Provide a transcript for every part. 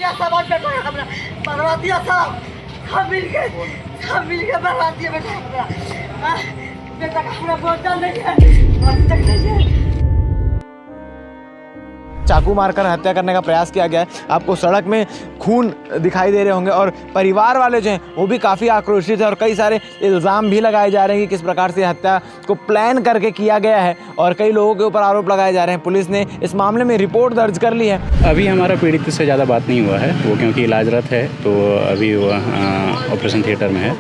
दिया सामान बेटा हमरा बर्बाद दिया सब मिल के बर्बाद दिया बेटा हमरा बेटा का हमरा बहुत जान नहीं है अभी तक नहीं है। चाकू मारकर हत्या करने का प्रयास किया गया है। आपको सड़क में खून दिखाई दे रहे होंगे और परिवार वाले जो हैं वो भी काफ़ी आक्रोशित है और कई सारे इल्ज़ाम भी लगाए जा रहे हैं कि किस प्रकार से हत्या को प्लान करके किया गया है और कई लोगों के ऊपर आरोप लगाए जा रहे हैं। पुलिस ने इस मामले में रिपोर्ट दर्ज कर ली है। अभी हमारा पीड़ित से ज़्यादा बात नहीं हुआ है, वो क्योंकि इलाजरत है तो अभी वो ऑपरेशन थिएटर में है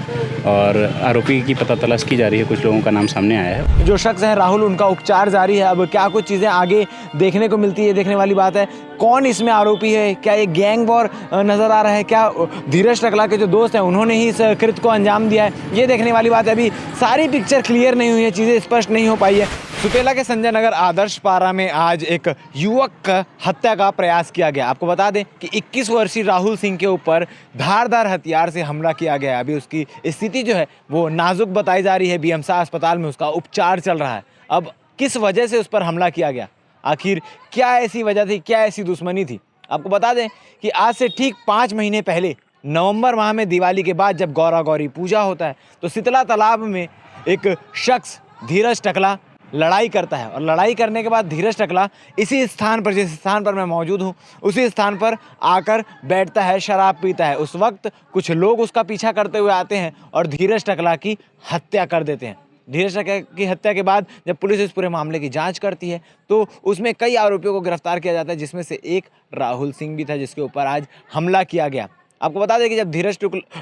और आरोपी की पता तलाश की जा रही है। कुछ लोगों का नाम सामने आया है। जो शख्स है राहुल, उनका उपचार जारी है। अब क्या कुछ चीज़ें आगे देखने को मिलती है, देखने वाली बात है। कौन इसमें आरोपी है, क्या ये गैंग वॉर नज़र आ रहा है, क्या धीरज टकला के जो दोस्त हैं उन्होंने ही इस कृत्य को अंजाम दिया है, ये देखने वाली बात है। अभी सारी पिक्चर क्लियर नहीं हुई है, चीज़ें स्पष्ट नहीं हो पाई है। सुपेला के संजय नगर आदर्श पारा में आज एक युवक का हत्या का प्रयास किया गया। आपको बता दें कि 21 वर्षीय राहुल सिंह के ऊपर धारदार हथियार से हमला किया गया। अभी उसकी स्थिति जो है वो नाजुक बताई जा रही है। बीएमसा अस्पताल में उसका उपचार चल रहा है। अब किस वजह से उस पर हमला किया गया, आखिर क्या ऐसी वजह थी, क्या ऐसी दुश्मनी थी? आपको बता दें कि आज से ठीक 5 महीने पहले नवंबर माह में दिवाली के बाद जब गौरा गौरी पूजा होता है तो शीतला तालाब में एक शख्स धीरज टकला लड़ाई करता है और लड़ाई करने के बाद धीरज टकला इसी स्थान पर, जिस स्थान पर मैं मौजूद हूँ, उसी स्थान पर आकर बैठता है, शराब पीता है। उस वक्त कुछ लोग उसका पीछा करते हुए आते हैं और धीरज टकला की हत्या कर देते हैं। धीरज टकला की हत्या के बाद जब पुलिस इस पूरे मामले की जांच करती है तो उसमें कई आरोपियों को गिरफ्तार किया जाता है, जिसमें से एक राहुल सिंह भी था जिसके ऊपर आज हमला किया गया। आपको बता दें कि जब धीरज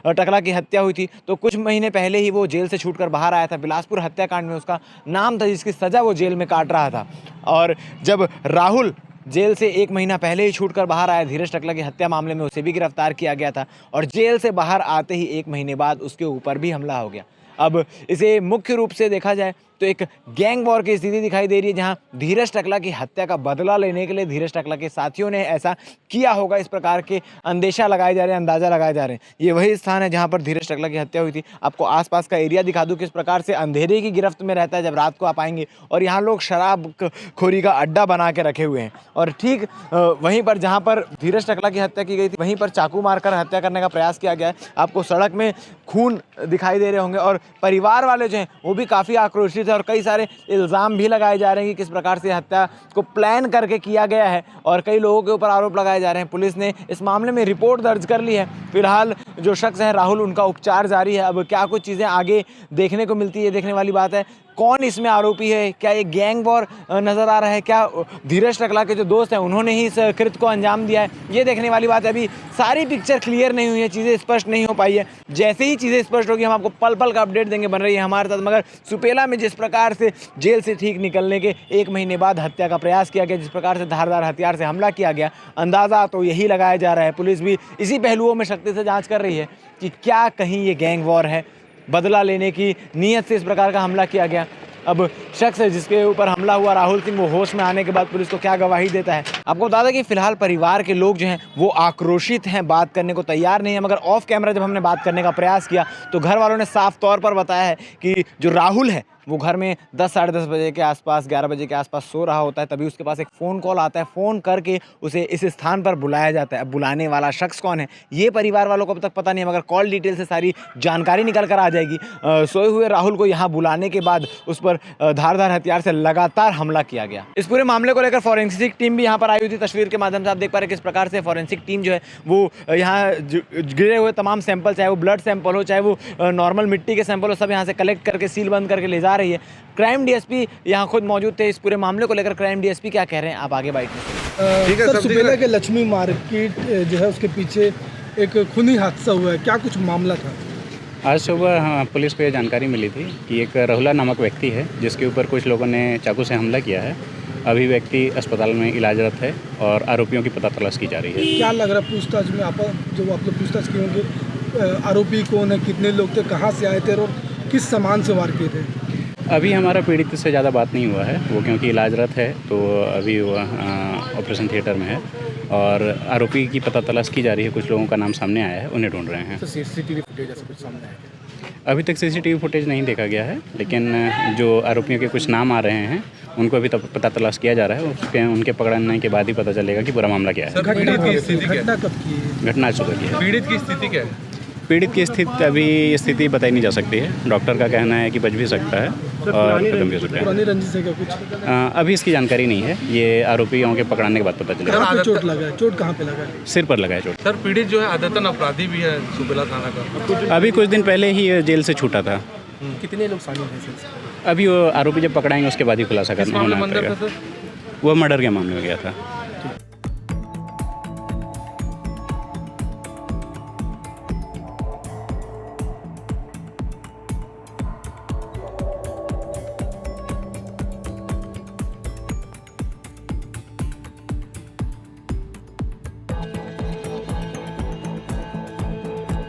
टकला की हत्या हुई थी तो कुछ महीने पहले ही वो जेल से छूटकर बाहर आया था। बिलासपुर हत्याकांड में उसका नाम था, जिसकी सज़ा वो जेल में काट रहा था। और जब राहुल जेल से 1 महीना पहले ही छूटकर बाहर आया, धीरज टकला की हत्या मामले में उसे भी गिरफ्तार किया गया था और जेल से बाहर आते ही 1 महीने बाद उसके ऊपर भी हमला हो गया। अब इसे मुख्य रूप से देखा जाए तो एक गैंग वॉर की स्थिति दिखाई दे रही है, जहां धीरज टकला की हत्या का बदला लेने के लिए धीरज टकला के साथियों ने ऐसा किया होगा, इस प्रकार के अंदेशा लगाए जा रहे हैं, अंदाज़ा लगाए जा रहे हैं। ये वही स्थान है जहां पर धीरज टकला की हत्या हुई थी। आपको आसपास का एरिया दिखा दूं किस प्रकार से अंधेरे की गिरफ्त में रहता है जब रात को आप आएंगे। और यहाँ लोग शराब खोरी का अड्डा बना के रखे हुए हैं और ठीक वहीं पर जहाँ पर धीरज टकला की हत्या की गई थी वहीं पर चाकू मारकर हत्या करने का प्रयास किया गया है। आपको सड़क में खून दिखाई दे रहे होंगे और परिवार वाले जो हैं वो भी काफ़ी आक्रोशित है और कई सारे इल्ज़ाम भी लगाए जा रहे हैं कि किस प्रकार से हत्या को प्लान करके किया गया है और कई लोगों के ऊपर आरोप लगाए जा रहे हैं। पुलिस ने इस मामले में रिपोर्ट दर्ज कर ली है। फिलहाल जो शख्स है राहुल, उनका उपचार जारी है। अब क्या कुछ चीज़ें आगे देखने को मिलती है, देखने वाली बात है। कौन इसमें आरोपी है, क्या ये गैंग वॉर नज़र आ रहा है, क्या धीरज टकला के जो दोस्त हैं उन्होंने ही इस कृत्य को अंजाम दिया है, ये देखने वाली बात है। अभी सारी पिक्चर क्लियर नहीं हुई है, चीज़ें स्पष्ट नहीं हो पाई है। जैसे ही चीज़ें स्पष्ट होगी हम आपको पल पल का अपडेट देंगे। बन रही है हमारे साथ। मगर सुपेला में जिस प्रकार से जेल से ठीक निकलने के 1 महीने बाद हत्या का प्रयास किया गया, जिस प्रकार से धारदार हथियार से हमला किया गया, अंदाज़ा तो यही लगाया जा रहा है। पुलिस भी इसी पहलुओं में सख्ती से जाँच कर रही है कि क्या कहीं ये गैंग वॉर है, बदला लेने की नीयत से इस प्रकार का हमला किया गया। अब शख्स है जिसके ऊपर हमला हुआ राहुल सिंह, वो होश में आने के बाद पुलिस को क्या गवाही देता है। आपको बता दें कि फिलहाल परिवार के लोग जो हैं वो आक्रोशित हैं, बात करने को तैयार नहीं है। मगर ऑफ कैमरा जब हमने बात करने का प्रयास किया तो घर वालों ने साफ तौर पर बताया है कि जो राहुल है वो घर में 10 साढ़े 10 बजे के आसपास, 11 बजे के आसपास सो रहा होता है। तभी उसके पास एक फ़ोन कॉल आता है। फ़ोन करके उसे इस स्थान पर बुलाया जाता है। अब बुलाने वाला शख्स कौन है ये परिवार वालों को अब तक पता नहीं है, मगर कॉल डिटेल से सारी जानकारी निकल कर आ जाएगी। सोए हुए राहुल को यहाँ बुलाने के बाद उस पर धारदार हथियार से लगातार हमला किया गया। इस पूरे मामले को लेकर फॉरेंसिक टीम भी यहाँ पर आई हुई थी। तस्वीर के माध्यम से आप देख पा रहे हैं किस प्रकार से फॉरेंसिक टीम जो है वो यहाँ गिरे हुए तमाम सैंपल, चाहे वो ब्लड सैंपल हो, चाहे वो नॉर्मल मिट्टी के सैंपल हो, सब यहाँ से कलेक्ट करके सील बंद करके ले जा रही है। क्राइम डीएसपी यहाँ खुद मौजूद थे। इस पूरे मामले को लेकर क्राइम डीएसपी क्या कह रहे हैं, आप आगे बाइट में। ठीक है सर, सुपेला के लक्ष्मी मार्केट जो है उसके पीछे एक खूनी हादसा हुआ है, क्या कुछ मामला था? आज सुबह पुलिस को ये जानकारी मिली थी कि एक राहुला नामक व्यक्ति है जिसके ऊपर कुछ लोगों ने चाकू से हमला किया है। अभी व्यक्ति अस्पताल में इलाजरत है और आरोपियों की पता तलाश की जा रही है। क्या लग रहा है पूछताछ में आप लोग पूछताछ किए होंगे, आरोपी कौन है, कितने लोग थे, कहाँ से आए थे और किस सामान से वार किए थे? अभी हमारा पीड़ित से ज़्यादा बात नहीं हुआ है, वो क्योंकि इलाजरत है तो अभी वो ऑपरेशन थिएटर में है और आरोपी की पता तलाश की जा रही है। कुछ लोगों का नाम सामने आया है, उन्हें ढूंढ रहे हैं। तो सीसीटीवी फुटेज ऐसा कुछ सामने आया? अभी तक सीसीटीवी फुटेज नहीं देखा गया है, लेकिन जो आरोपियों के कुछ नाम आ रहे हैं उनको अभी तक पता तलाश किया जा रहा है। उसके उनके पकड़ने के बाद ही पता चलेगा कि पूरा मामला क्या है। सर पीड़ित की स्थिति क्या घटना कब की है? घटना आज सुबह की है। पीड़ित की स्थिति क्या है? पीड़ित की स्थिति अभी स्थिति बताई नहीं जा सकती है। डॉक्टर का कहना है कि बच भी सकता है और खत्म भी हो सकता है। पुरानी रंजिश है क्या कुछ? अभी इसकी जानकारी नहीं है। ये आरोपियों के पकड़ने के बाद पता चलेगा। कहाँ पे चोट लगा है? चोट कहाँ पे लगा है? सिर पर लगा है चोट। सर पीड़ित जो है आदतन अपराधी भी है सुबेला थाना का। अभी कुछ दिन पहले ही ये जेल से छूटा था। कितने लोग शामिल हैं सर? अभी वो आरोपी जब पकड़ाएंगे उसके बाद ही खुलासा किस करना मामले होना में अंदर पड़ेगा। था सर? वो मर्डर के मामले में गया था।